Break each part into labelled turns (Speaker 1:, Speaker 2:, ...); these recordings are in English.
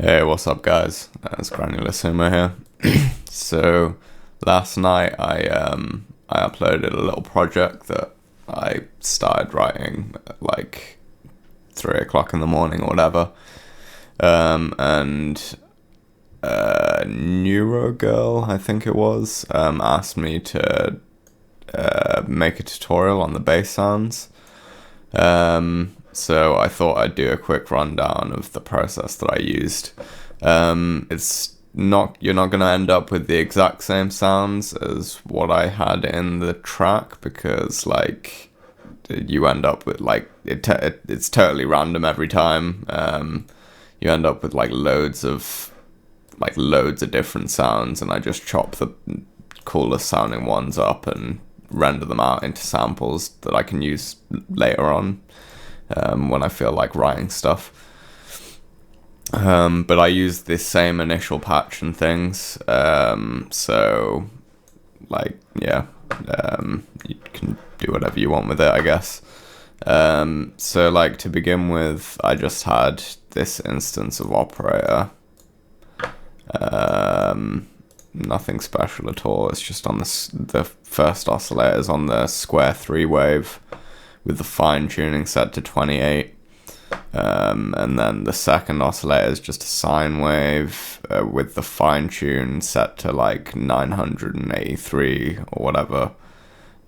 Speaker 1: Hey, what's up, guys? It's GranularSumo here. So last night I uploaded a little project that I started writing at like 3 o'clock in the morning or whatever. And Neuro Girl, I think it was, asked me to make a tutorial on the bass sounds. So I thought I'd do a quick rundown of the process that I used. You're not gonna end up with the exact same sounds as what I had in the track, because like you end up with like it's totally random every time. You end up with like loads of different sounds, and I just chop the coolest sounding ones up and render them out into samples that I can use later on when I feel like writing stuff. But I use this same initial patch and things. So like, yeah, you can do whatever you want with it, I guess. So like to begin with, I just had this instance of operator. Nothing special at all. It's just on the first oscillators on the square 3 wave with the fine tuning set to 28. And then the second oscillator is just a sine wave with the fine tune set to like 983 or whatever.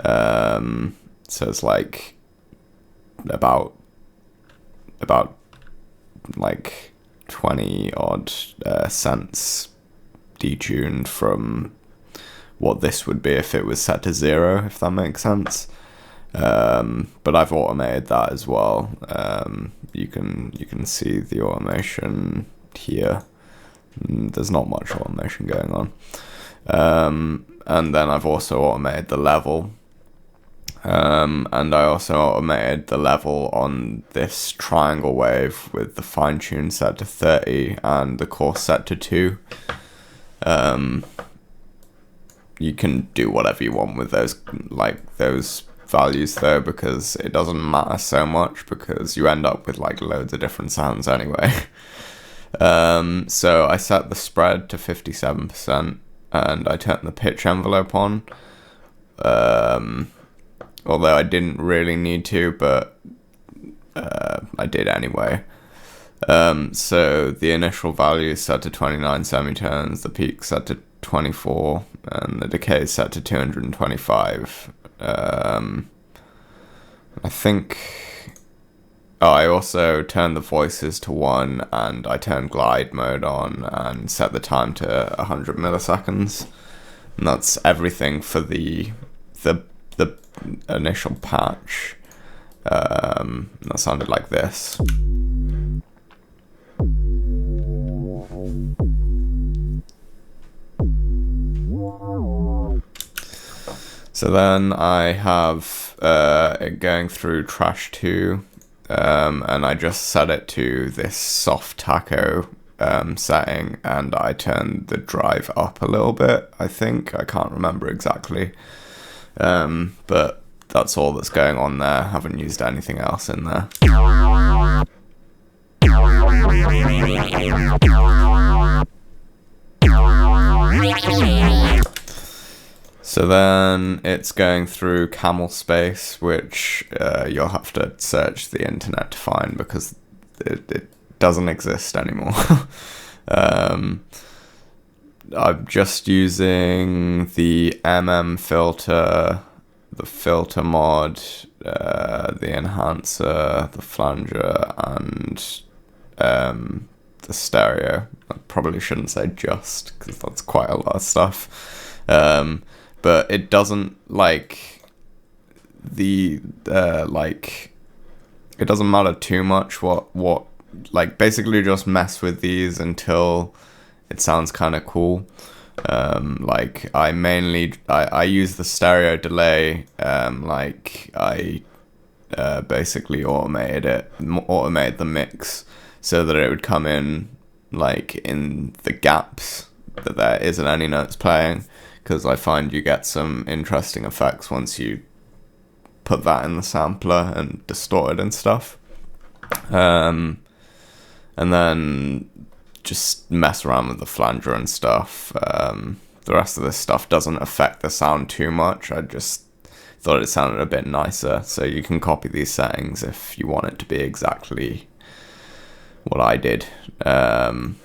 Speaker 1: So it's like about like 20 odd cents detuned from what this would be if it was set to 0, if that makes sense. But I've automated that as well. You can see the automation here. There's not much automation going on. And then I've also automated the level. And I also automated the level on this triangle wave with the fine tune set to 30 and the coarse set to 2. You can do whatever you want with those values though, because it doesn't matter so much, because you end up with like loads of different sounds anyway. So I set the spread to 57% and I turned the pitch envelope on. Although I didn't really need to, but I did anyway. So the initial value is set to 29 semitones, the peak set to 24, and the decay is set to 225. I think I also turned the voices to 1, and I turned glide mode on and set the time to 100 milliseconds. And that's everything for the initial patch. That sounded like this. So then I have it going through trash 2, and I just set it to this soft taco setting, and I turned the drive up a little bit, I think. I can't remember exactly. But that's all that's going on there. I haven't used anything else in there. So then it's going through camel space, which you'll have to search the internet to find, because it doesn't exist anymore. I'm just using the filter, the filter mod, the enhancer, the flanger, and the stereo. I probably shouldn't say just, because that's quite a lot of stuff. But it doesn't it doesn't matter too much what basically just mess with these until it sounds kind of cool. I use the stereo delay. I basically automated the mix so that it would come in like in the gaps that there isn't any notes playing, because I find you get some interesting effects once you put that in the sampler and distort it and stuff. And then just mess around with the flanger and stuff. The rest of this stuff doesn't affect the sound too much. I just thought it sounded a bit nicer. So you can copy these settings if you want it to be exactly what I did.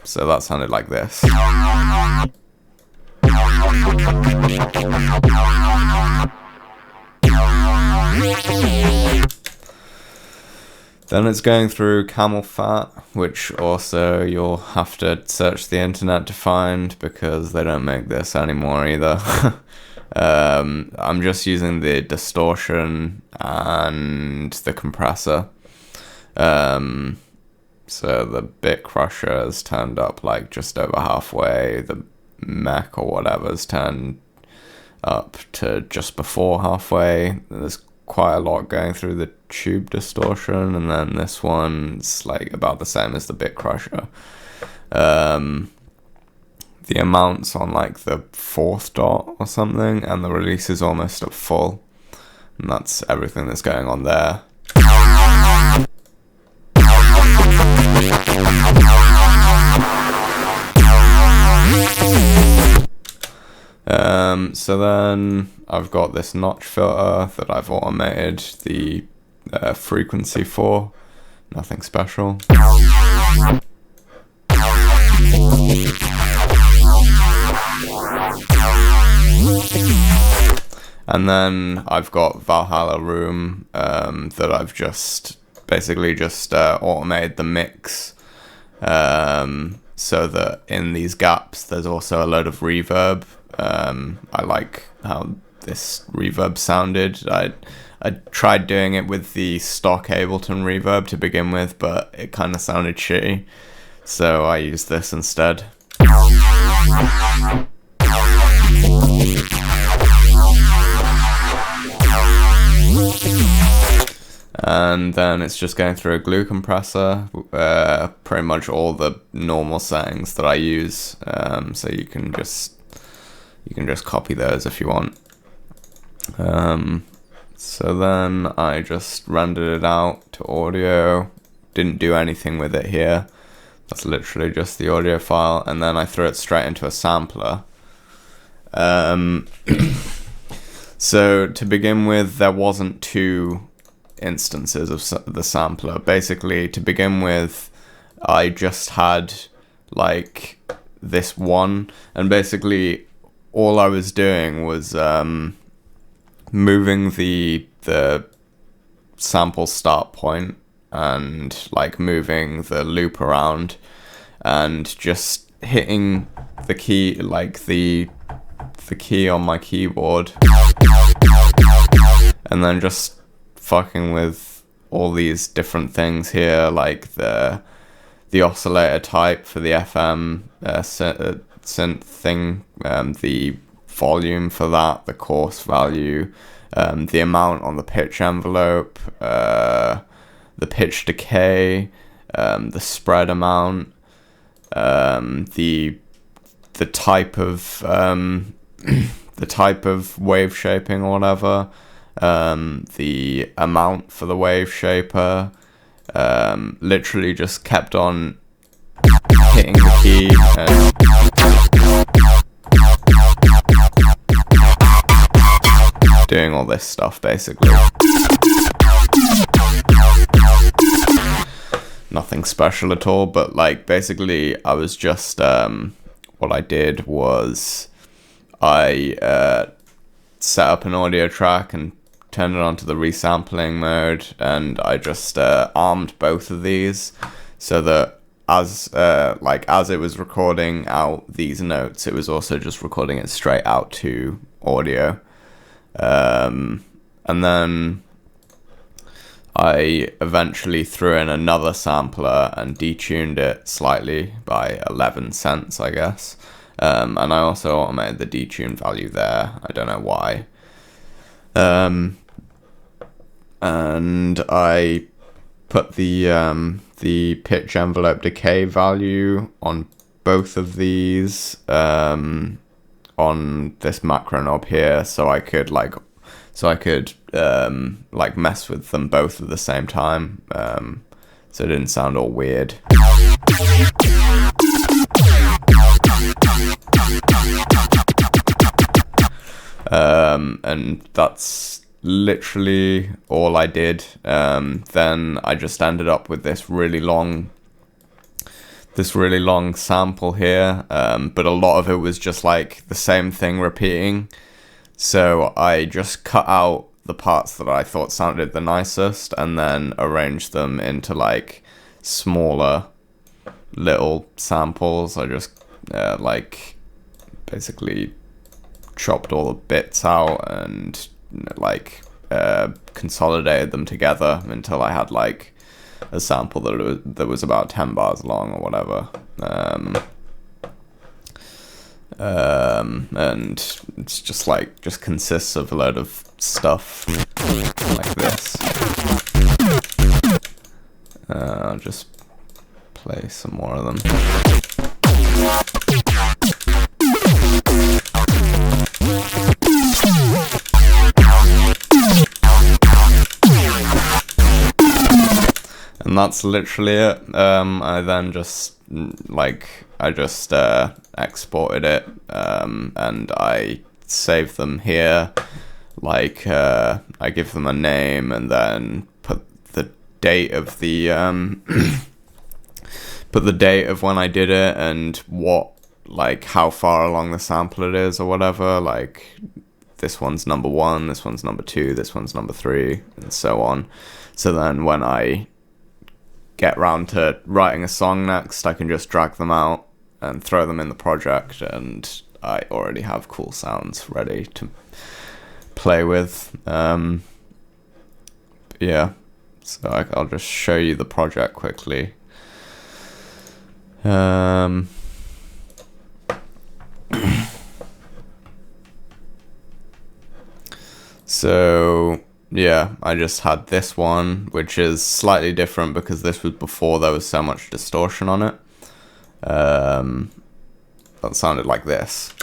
Speaker 1: So that sounded like this. Then it's going through camel fat, which also you'll have to search the internet to find because they don't make this anymore either. I'm just using the distortion and the compressor. So the bit crusher is turned up like just over halfway. The mech or whatever is turned up to just before halfway. There's quite a lot going through the tube distortion, and then this one's like about the same as the bit crusher. The amount's on like the 4th dot or something, and the release is almost at full, and that's everything that's going on there. So then I've got this notch filter that I've automated the frequency for. Nothing special. And then I've got Valhalla Room that I've just basically automated the mix so that in these gaps there's also a load of reverb. I like how this reverb sounded. I tried doing it with the stock Ableton reverb to begin with, but it kind of sounded shitty, so I used this instead. And then it's just going through a glue compressor, pretty much all the normal settings that I use, so you can just copy those if you want. So then I just rendered it out to audio, didn't do anything with it here. That's literally just the audio file, and then I threw it straight into a sampler. So to begin with, there wasn't 2 instances of the sampler. Basically, to begin with, I just had like this one, and basically all I was doing was moving the sample start point and like moving the loop around and just hitting the key, like the key on my keyboard, and then just fucking with all these different things here, like the oscillator type for the FM synth thing, the volume for that, the coarse value, the amount on the pitch envelope, the pitch decay, the spread amount, the type of the type of wave shaping or whatever, the amount for the wave shaper. Literally just kept on hitting the key and doing all this stuff basically. Nothing special at all, but like basically I was just what I did was I set up an audio track and turned it onto the resampling mode, and I just armed both of these so that as it was recording out these notes, it was also just recording it straight out to audio. And then I eventually threw in another sampler and detuned it slightly by 11 cents, I guess. And I also automated the detune value there. I don't know why. And I put the pitch envelope decay value on both of these on this macro knob here, so I could mess with them both at the same time, so it didn't sound all weird. and that's literally all I did. Then I just ended up with this really long sample here, but a lot of it was just like the same thing repeating. So I just cut out the parts that I thought sounded the nicest and then arranged them into like smaller little samples. I just like basically chopped all the bits out and like consolidated them together until I had like a sample that was about 10 bars long or whatever. And it's just consists of a load of stuff like this. I'll just play some more of them. And that's literally it. I then just exported it, and I save them here. Like I give them a name and then put the date of the put the date of when I did it and what, like how far along the sample it is or whatever. Like this one's number 1, this one's number 2, this one's number 3, and so on. So then when I get round to writing a song next, I can just drag them out and throw them in the project, and I already have cool sounds ready to play with. Yeah, so I'll just show you the project quickly. So yeah, I just had this one, which is slightly different because this was before there was so much distortion on it. That sounded like this.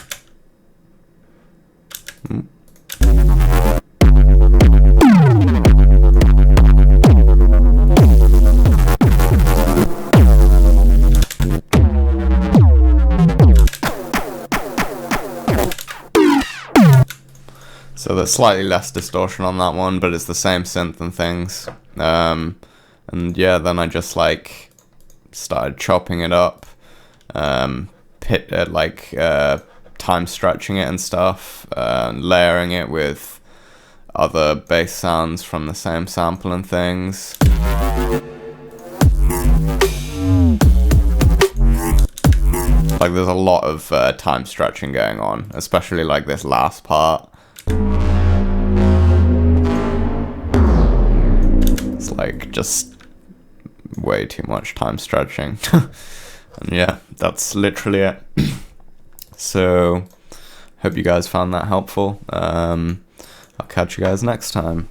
Speaker 1: So there's slightly less distortion on that one, but it's the same synth and things. And yeah, then I just like started chopping it up, time stretching it and stuff, layering it with other bass sounds from the same sample and things. Like there's a lot of time stretching going on, especially like this last part. It's like just way too much time stretching. And yeah, that's literally it. So hope you guys found that helpful. I'll catch you guys next time.